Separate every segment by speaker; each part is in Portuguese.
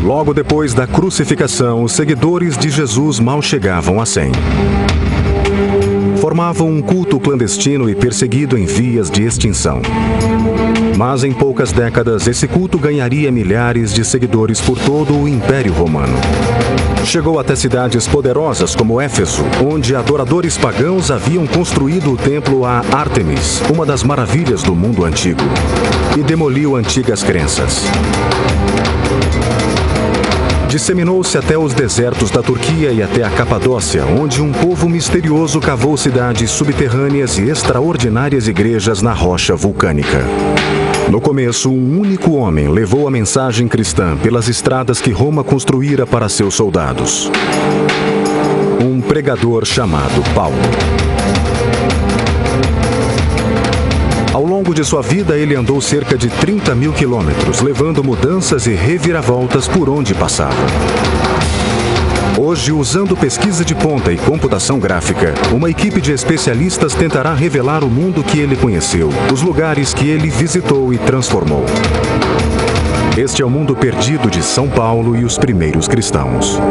Speaker 1: Logo depois da crucificação, os seguidores de Jesus mal chegavam a 100. Formavam um culto clandestino e perseguido em vias de extinção. Mas em poucas décadas, esse culto ganharia milhares de seguidores por todo o Império Romano. Chegou até cidades poderosas como Éfeso, onde adoradores pagãos haviam construído o templo a Ártemis, uma das maravilhas do mundo antigo, e demoliu antigas crenças. Disseminou-se até os desertos da Turquia e até a Capadócia, onde um povo misterioso cavou cidades subterrâneas e extraordinárias igrejas na rocha vulcânica. No começo, um único homem levou a mensagem cristã pelas estradas que Roma construíra para seus soldados. Um pregador chamado Paulo. Ao longo de sua vida, ele andou cerca de 30 mil quilômetros, levando mudanças e reviravoltas por onde passava. Hoje, usando pesquisa de ponta e computação gráfica, uma equipe de especialistas tentará revelar o mundo que ele conheceu, os lugares que ele visitou e transformou. Este é o mundo perdido de São Paulo e os primeiros cristãos.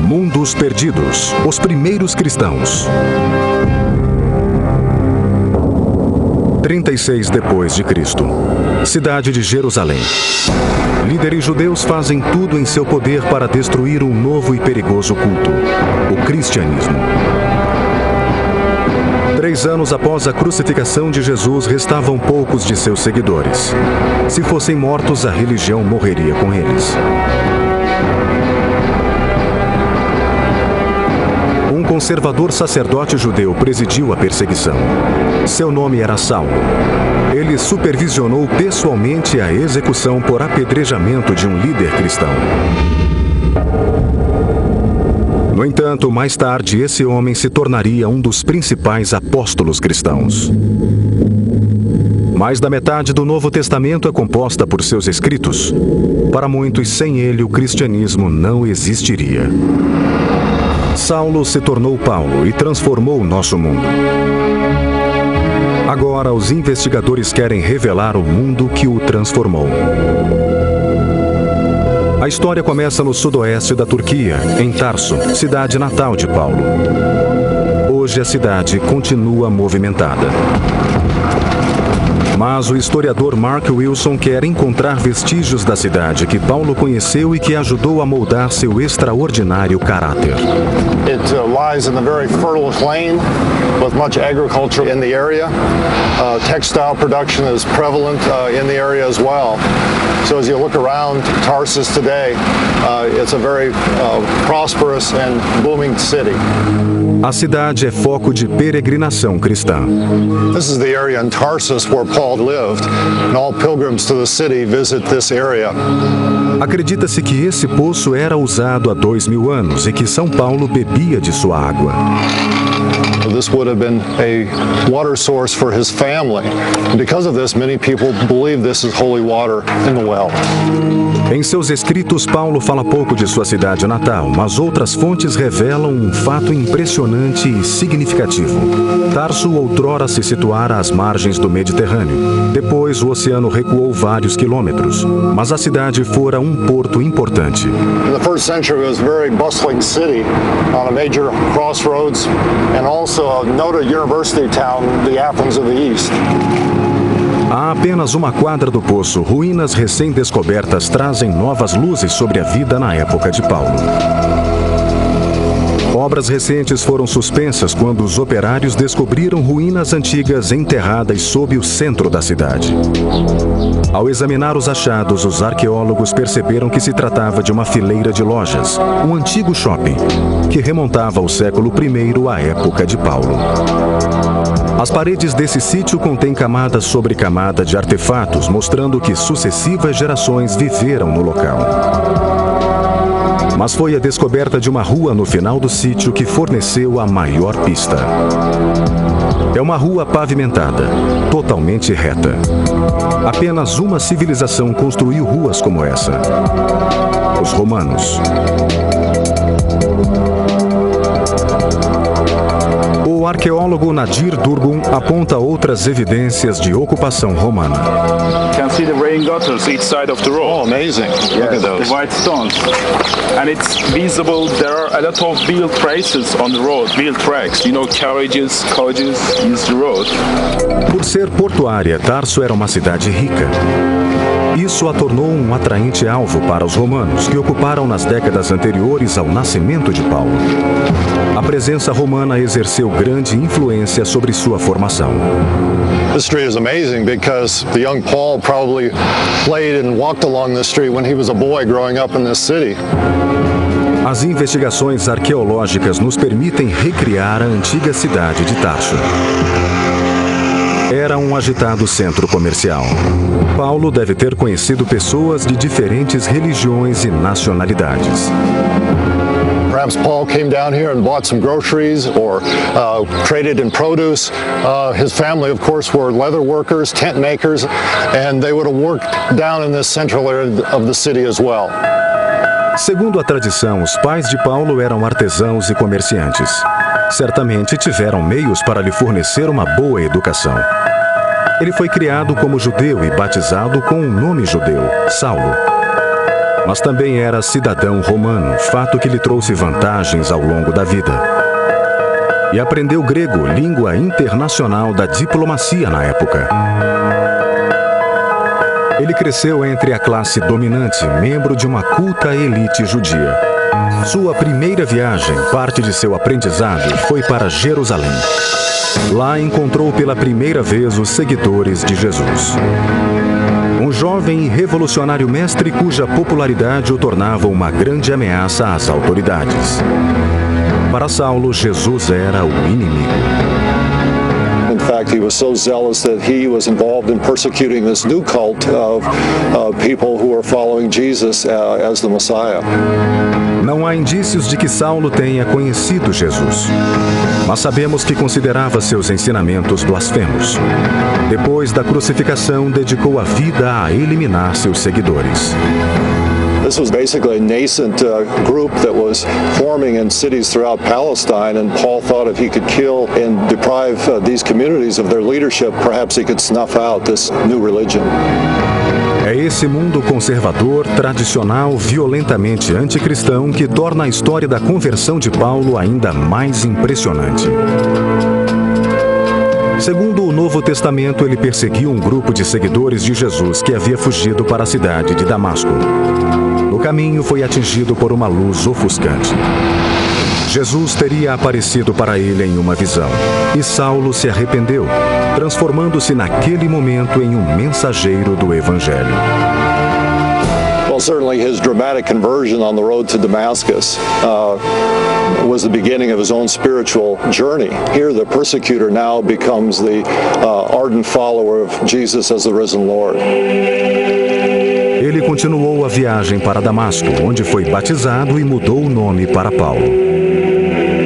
Speaker 1: Mundos perdidos, os primeiros cristãos. 36 depois de Cristo. Cidade de Jerusalém. Líderes judeus fazem tudo em seu poder para destruir um novo e perigoso culto, o cristianismo. 3 anos após a crucificação de Jesus, restavam poucos de seus seguidores. Se fossem mortos, a religião morreria com eles. Um conservador sacerdote judeu presidiu a perseguição. Seu nome era Saulo. Ele supervisionou pessoalmente a execução por apedrejamento de um líder cristão. No entanto, mais tarde, esse homem se tornaria um dos principais apóstolos cristãos. Mais da metade do Novo Testamento é composta por seus escritos. Para muitos, sem ele, o cristianismo não existiria. Saulo se tornou Paulo e transformou o nosso mundo. Agora, os investigadores querem revelar o mundo que o transformou. A história começa no sudoeste da Turquia, em Tarso, cidade natal de Paulo. Hoje a cidade continua movimentada. Mas o historiador Mark Wilson quer encontrar vestígios da cidade que Paulo conheceu e que ajudou a moldar seu extraordinário caráter.
Speaker 2: It lies in a very fertile plain with much agriculture in the area. Textile production is prevalent in the area as well. So as you look around Tarsus today, it's a very prosperous and booming city.
Speaker 1: A cidade é foco de peregrinação cristã.
Speaker 2: This is the area in Tarsus where Paul lived, and all pilgrims to the city visit this area.
Speaker 1: Acredita-se que esse poço era usado há 2000 anos e que São Paulo bebia de sua água.
Speaker 2: This would have been a water source for his family. And because of this, many people believe this is holy water in the well.
Speaker 1: Em seus escritos, Paulo fala pouco de sua cidade natal, mas outras fontes revelam um fato impressionante e significativo. Tarso outrora se situara às margens do Mediterrâneo. Depois, o oceano recuou vários quilômetros, mas a cidade fora um porto importante.
Speaker 2: In the first century, it was a very bustling city on a major crossroads and also a noted university town, the Athens of the East.
Speaker 1: A apenas uma quadra do poço, ruínas recém-descobertas trazem novas luzes sobre a vida na época de Paulo. Obras recentes foram suspensas quando os operários descobriram ruínas antigas enterradas sob o centro da cidade. Ao examinar os achados, os arqueólogos perceberam que se tratava de uma fileira de lojas, um antigo shopping, que remontava ao século I à época de Paulo. As paredes desse sítio contêm camada sobre camada de artefatos, mostrando que sucessivas gerações viveram no local. Mas foi a descoberta de uma rua no final do sítio que forneceu a maior pista. É uma rua pavimentada, totalmente reta. Apenas uma civilização construiu ruas como essa: os romanos. O arqueólogo Nadir Durgun aponta outras evidências de ocupação romana.
Speaker 3: You can see the rain gutters each side of the road.
Speaker 2: Oh, amazing. Look at those.
Speaker 3: The white stones. And it's visible, there are a lot of wheel traces on the road, wheel tracks. You know, carriages use the road.
Speaker 1: Por ser portuária, Tarso era uma cidade rica. Isso a tornou um atraente alvo para os romanos, que ocuparam nas décadas anteriores ao nascimento de Paulo. A presença romana exerceu grande influência sobre sua formação.
Speaker 2: This street is amazing because the young Paul probably played and walked along this street when he was a boy growing up in this city.
Speaker 1: As investigações arqueológicas nos permitem recriar a antiga cidade de Tarso. Era um agitado centro comercial. Paulo deve ter conhecido pessoas de diferentes religiões e nacionalidades.
Speaker 2: Perhaps Paul came down here and bought some groceries or traded in produce. His family, of course, were leather workers, tent makers, and they would have worked down in this central area of the city as well.
Speaker 1: Segundo a tradição, os pais de Paulo eram artesãos e comerciantes. Certamente tiveram meios para lhe fornecer uma boa educação. Ele foi criado como judeu e batizado com um nome judeu, Saulo. Mas também era cidadão romano, fato que lhe trouxe vantagens ao longo da vida. E aprendeu grego, língua internacional da diplomacia na época. Ele cresceu entre a classe dominante, membro de uma culta elite judia. Sua primeira viagem, parte de seu aprendizado, foi para Jerusalém. Lá encontrou pela primeira vez os seguidores de Jesus. Um jovem e revolucionário mestre cuja popularidade o tornava uma grande ameaça às autoridades. Para Saulo, Jesus era o inimigo.
Speaker 2: In fact, he was so zealous that he was involved in persecuting this new cult of people who were following Jesus as the Messiah.
Speaker 1: Não há indícios de que Saulo tenha conhecido Jesus, mas sabemos que considerava seus ensinamentos blasfemos. Depois da crucificação, dedicou a vida a eliminar seus seguidores.
Speaker 2: This was basically a nascent group that was forming in cities throughout Palestine, and Paul thought if he could kill and deprive these communities of their leadership, perhaps he could snuff out this new religion.
Speaker 1: É esse mundo conservador, tradicional, violentamente anticristão que torna a história da conversão de Paulo ainda mais impressionante. Segundo o Novo Testamento, ele perseguiu um grupo de seguidores de Jesus que havia fugido para a cidade de Damasco. No caminho, foi atingido por uma luz ofuscante. Jesus teria aparecido para ele em uma visão, e Saulo se arrependeu, transformando-se naquele momento em um mensageiro do Evangelho.
Speaker 2: Well, certainly his dramatic conversion on the road to Damascus was the beginning of his own spiritual journey. Here, the persecutor now becomes the ardent follower of Jesus as the risen Lord.
Speaker 1: Ele continuou a viagem para Damasco, onde foi batizado e mudou o nome para Paulo.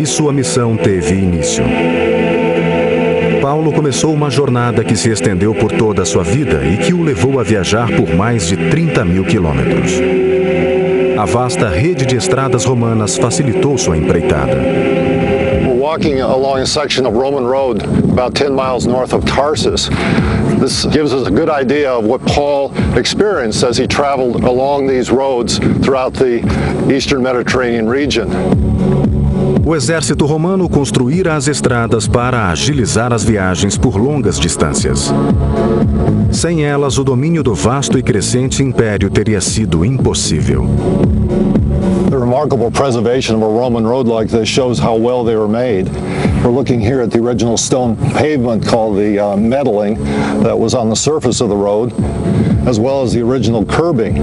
Speaker 1: E sua missão teve início. Paulo começou uma jornada que se estendeu por toda a sua vida e que o levou a viajar por mais de 30.000 quilômetros. A vasta rede de estradas romanas facilitou sua empreitada.
Speaker 2: We're walking along a section of Roman road about 10 miles north of Tarsus. This gives us a good idea of what Paul experienced as he traveled along these roads throughout the eastern Mediterranean region.
Speaker 1: O exército romano construíra as estradas para agilizar as viagens por longas distâncias. Sem elas, o domínio do vasto e crescente império teria sido impossível.
Speaker 2: The remarkable preservation of a Roman road like this shows how well they were made. We're looking here at the original stone pavement called the metalling that was on the surface of the road, as well as the original curbing.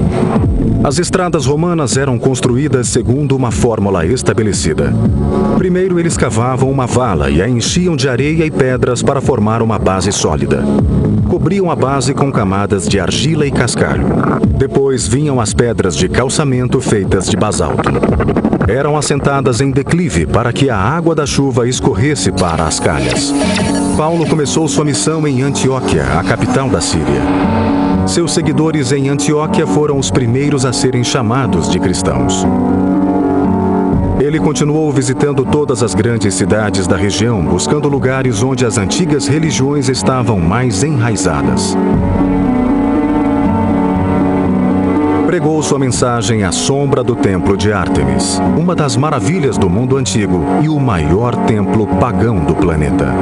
Speaker 1: As estradas romanas eram construídas segundo uma fórmula estabelecida. Primeiro, eles cavavam uma vala e a enchiam de areia e pedras para formar uma base sólida. Cobriam a base com camadas de argila e cascalho. Depois vinham as pedras de calçamento feitas de basalto. Eram assentadas em declive para que a água da chuva escorresse para as calhas. Paulo começou sua missão em Antioquia, a capital da Síria. Seus seguidores em Antioquia foram os primeiros a serem chamados de cristãos. Ele continuou visitando todas as grandes cidades da região, buscando lugares onde as antigas religiões estavam mais enraizadas. Pregou sua mensagem à sombra do Templo de Ártemis, uma das maravilhas do mundo antigo e o maior templo pagão do planeta.